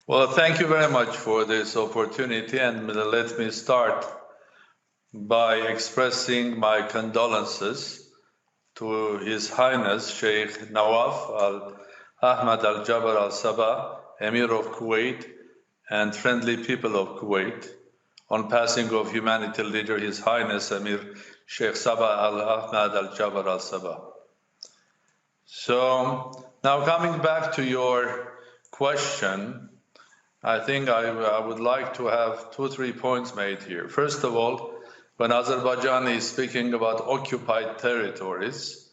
Well, thank you very much for this opportunity, and let me start by expressing my condolences to His Highness Sheikh Nawaf Ahmad Al-Jabbar Al-Sabah, Emir of Kuwait and friendly people of Kuwait, on passing of humanity leader His Highness Emir Sheikh Sabah Al-Ahmad Al-Jabbar Al-Sabah. So now coming back to your question, I think I would like to have 2-3 points made here. First of all, when Azerbaijan is speaking about occupied territories,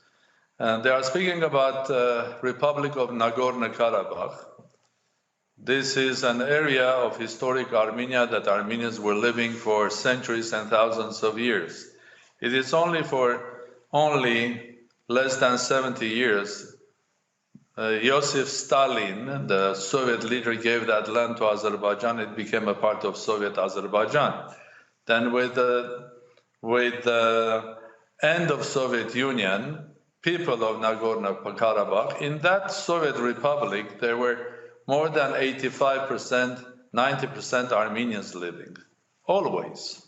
they are speaking about Republic of Nagorno-Karabakh. This is an area of historic Armenia that Armenians were living for centuries and thousands of years. It is only less than 70 years Joseph Stalin, the Soviet leader, gave that land to Azerbaijan. It became a part of Soviet Azerbaijan. Then with the end of Soviet Union, people of Nagorno-Karabakh, in that Soviet Republic, there were more than 85%, 90% Armenians living, always.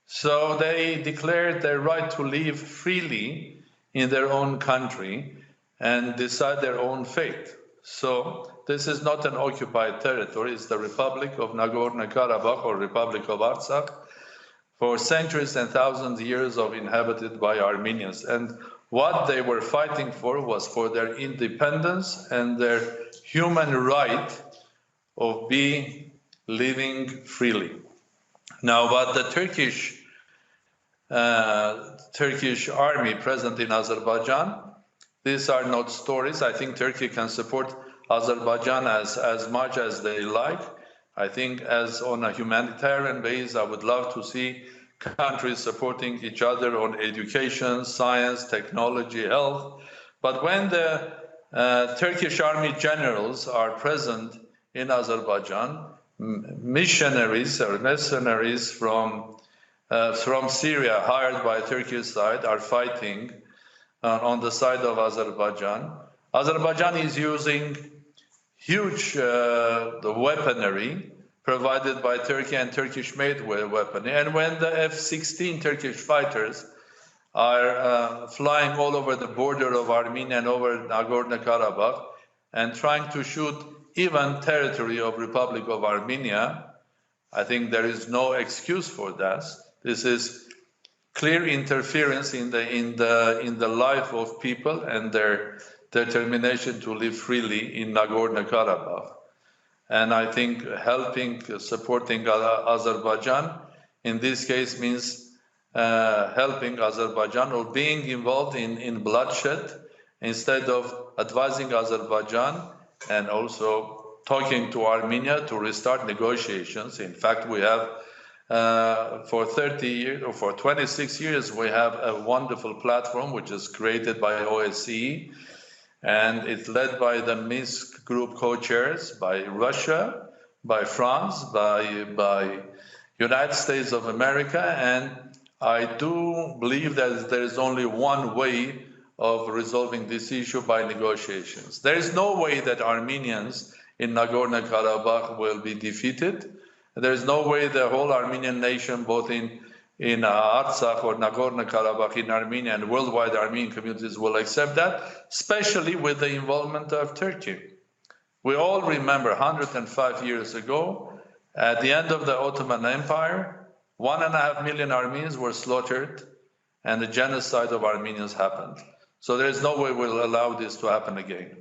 So they declared their right to live freely in their own country and decide their own fate. So this is not an occupied territory, it's the Republic of Nagorno-Karabakh or Republic of Artsakh, for centuries and thousands of years of inhabited by Armenians. And what they were fighting for was for their independence and their human right of living freely. Now, what the Turkish army present in Azerbaijan, these are not stories. I think Turkey can support Azerbaijan as much as they like. I think as on a humanitarian basis, I would love to see countries supporting each other on education, science, technology, health. But when the Turkish army generals are present in Azerbaijan, missionaries or mercenaries from Syria hired by Turkish side are fighting on the side of Azerbaijan. Azerbaijan is using huge weaponry provided by Turkey and Turkish-made weaponry. And when the F-16 Turkish fighters are flying all over the border of Armenia and over Nagorno-Karabakh and trying to shoot even territory of Republic of Armenia, I think there is no excuse for that. This is clear interference in the life of people and their determination to live freely in Nagorno-Karabakh. And I think supporting Azerbaijan in this case means helping Azerbaijan or being involved in bloodshed instead of advising Azerbaijan and also talking to Armenia to restart negotiations. In fact, we have for 30 years or for 26 years, we have a wonderful platform which is created by OSCE, and it's led by the Minsk group co-chairs, by Russia, by France, by United States of America, and I do believe that there is only one way of resolving this issue, by negotiations. There is no way that Armenians in Nagorno-Karabakh will be defeated. There is no way the whole Armenian nation, both in Artsakh or Nagorno-Karabakh in Armenia and worldwide Armenian communities, will accept that, especially with the involvement of Turkey. We all remember 105 years ago, at the end of the Ottoman Empire, 1.5 million Armenians were slaughtered and the genocide of Armenians happened. So there is no way we'll allow this to happen again.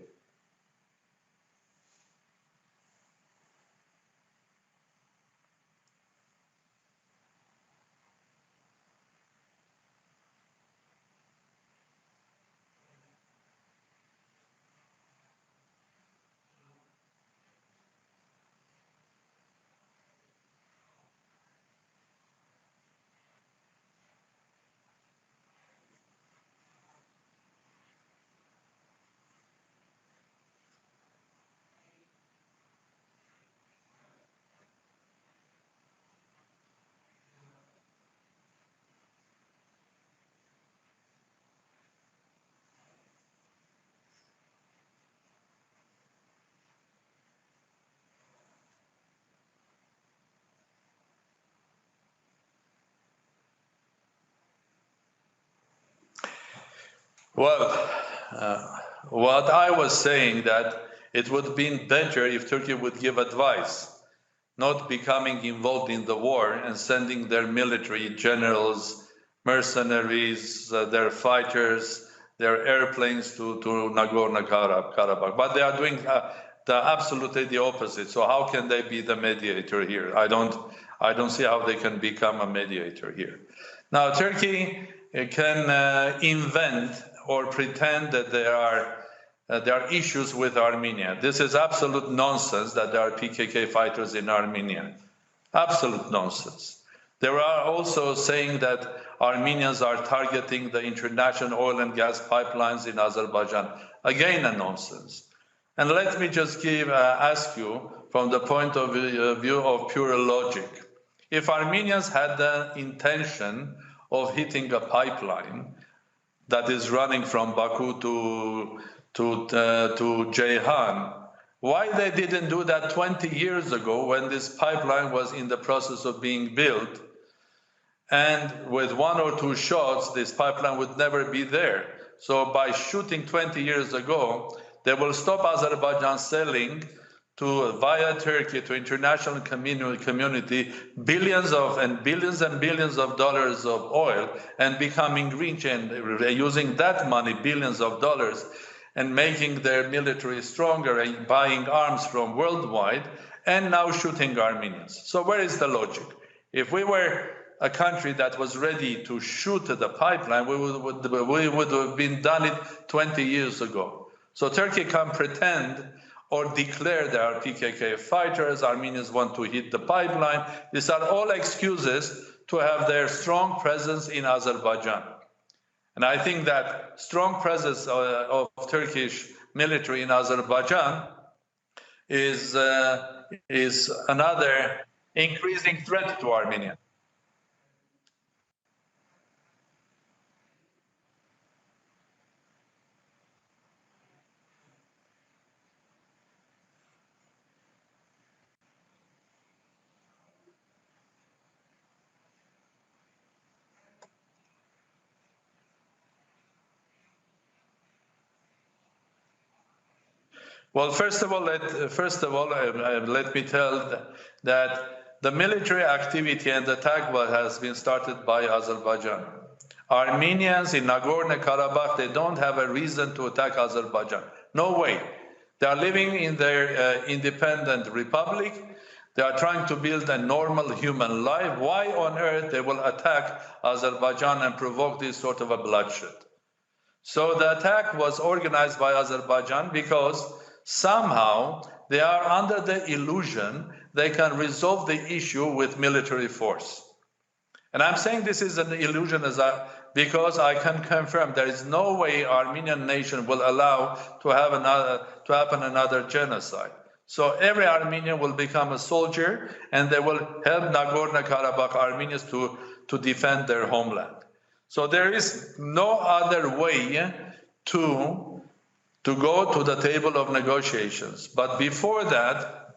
Well, what I was saying that it would have been better if Turkey would give advice, not becoming involved in the war and sending their military generals, mercenaries, their fighters, their airplanes to Nagorno-Karabakh. But they are doing absolutely the opposite. So how can they be the mediator here? I don't see how they can become a mediator here. Now, Turkey can invent or pretend that there are issues with Armenia. This is absolute nonsense that there are PKK fighters in Armenia. Absolute nonsense. There are also saying that Armenians are targeting the international oil and gas pipelines in Azerbaijan. Again, a nonsense. And let me just ask you from the point of view of pure logic. If Armenians had the intention of hitting a pipeline that is running from Baku to Ceyhan, why they didn't do that 20 years ago when this pipeline was in the process of being built, and with one or two shots this pipeline would never be there? So by shooting 20 years ago, they will stop Azerbaijan selling via Turkey to international community billions and billions of dollars of oil, and becoming rich and using that money, billions of dollars, and making their military stronger and buying arms from worldwide, and now shooting Armenians. So where is the logic? If we were a country that was ready to shoot the pipeline, we would have been done it 20 years ago. So Turkey can pretend or declare there are PKK fighters, Armenians want to hit the pipeline. These are all excuses to have their strong presence in Azerbaijan. And I think that strong presence of Turkish military in Azerbaijan is another increasing threat to Armenia. Well, first of all, let me tell that the military activity and attack has been started by Azerbaijan. Armenians in Nagorno-Karabakh, they don't have a reason to attack Azerbaijan. No way. They are living in their independent republic. They are trying to build a normal human life. Why on earth they will attack Azerbaijan and provoke this sort of a bloodshed? So the attack was organized by Azerbaijan because somehow they are under the illusion they can resolve the issue with military force. And I'm saying this is an illusion because I can confirm there is no way Armenian nation will allow to happen another genocide. So every Armenian will become a soldier, and they will help Nagorno-Karabakh Armenians to defend their homeland. So there is no other way to go to the table of negotiations. But before that,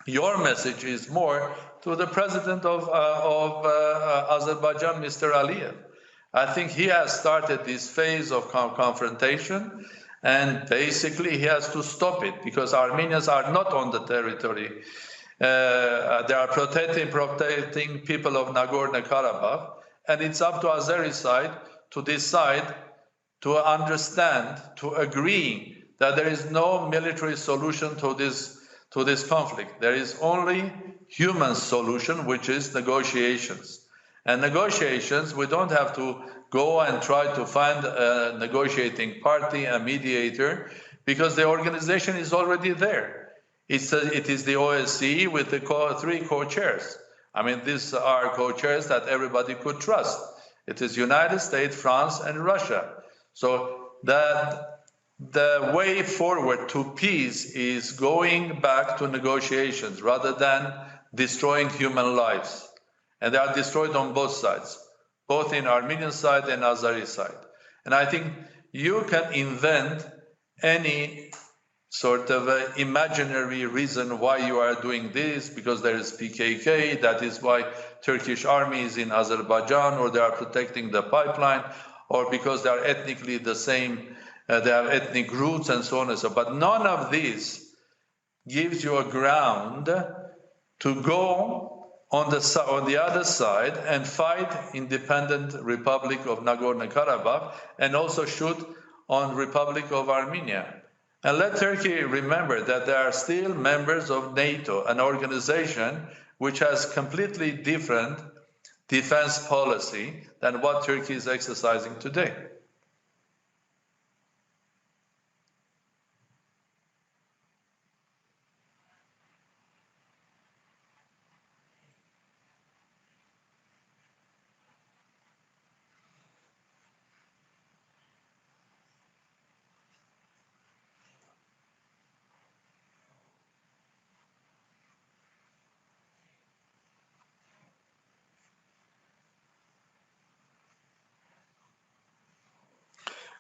your message is more to the president of Azerbaijan, Mr. Aliyev. I think he has started this phase of confrontation, and basically he has to stop it because Armenians are not on the territory. They are protecting people of Nagorno-Karabakh, and it's up to Azeri side to decide, to understand, to agree that there is no military solution to this conflict. There is only human solution, which is negotiations. And negotiations, we don't have to go and try to find a negotiating party, a mediator, because the organization is already there. It is the OSCE with the three co-chairs. I mean, these are co-chairs that everybody could trust. It is United States, France, and Russia. So that the way forward to peace is going back to negotiations rather than destroying human lives. And they are destroyed on both sides, both in Armenian side and Azeri side. And I think you can invent any sort of imaginary reason why you are doing this, because there is PKK, that is why Turkish army is in Azerbaijan, or they are protecting the pipeline, or because they are ethnically the same, they have ethnic roots and so on and so on. But none of these gives you a ground to go on the other side and fight independent Republic of Nagorno-Karabakh and also shoot on Republic of Armenia. And let Turkey remember that they are still members of NATO, an organization which has completely different defense policy than what Turkey is exercising today.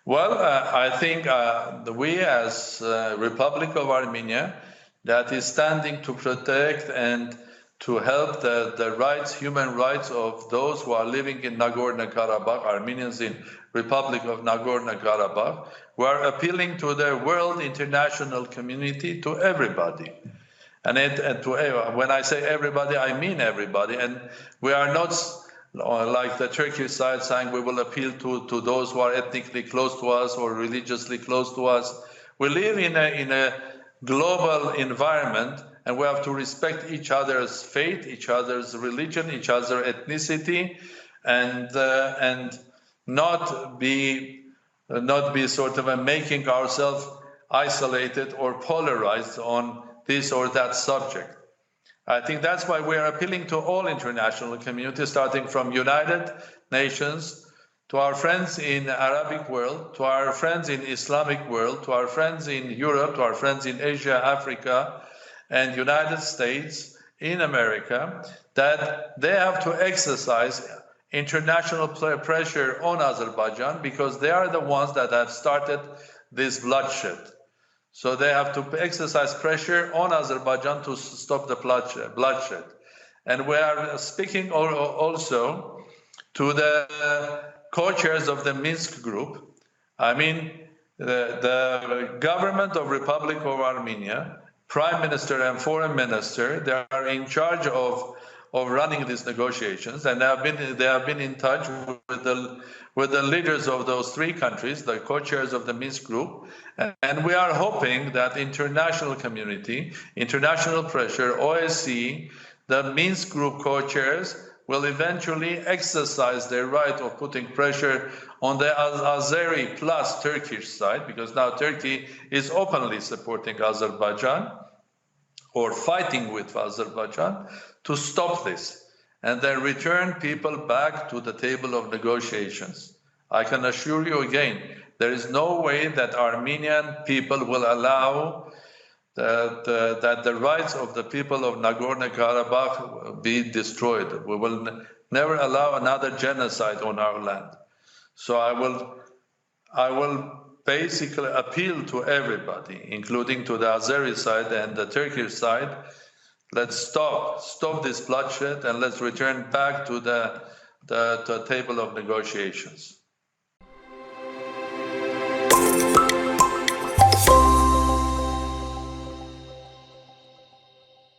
Well, I think we as Republic of Armenia, that is standing to protect and to help the rights, human rights of those who are living in Nagorno-Karabakh, Armenians in Republic of Nagorno-Karabakh, we are appealing to the world international community, to everybody. And when I say everybody, I mean everybody. And we are not like the Turkish side saying we will appeal to those who are ethnically close to us or religiously close to us. We live in a global environment, and we have to respect each other's faith, each other's religion, each other's ethnicity, and not be sort of making ourselves isolated or polarized on this or that subject. I think that's why we are appealing to all international communities, starting from United Nations, to our friends in Arabic world, to our friends in Islamic world, to our friends in Europe, to our friends in Asia, Africa, and United States, in America, that they have to exercise international pressure on Azerbaijan because they are the ones that have started this bloodshed. So they have to exercise pressure on Azerbaijan to stop the bloodshed. And we are speaking also to the co-chairs of the Minsk group. I mean, the government of Republic of Armenia, Prime Minister and Foreign Minister, they are in charge of running these negotiations, and they have been in touch with the leaders of those three countries, the co-chairs of the Minsk group, and we are hoping that international community, international pressure, OSCE, the Minsk group co-chairs will eventually exercise their right of putting pressure on the Azeri plus Turkish side, because now Turkey is openly supporting Azerbaijan or fighting with Azerbaijan to stop this and then return people back to the table of negotiations. I can assure you again, there is no way that Armenian people will allow that the rights of the people of Nagorno-Karabakh be destroyed. We will never allow another genocide on our land. So I will basically appeal to everybody, including to the Azeri side and the Turkish side. Let's stop this bloodshed, and let's return back to the table of negotiations.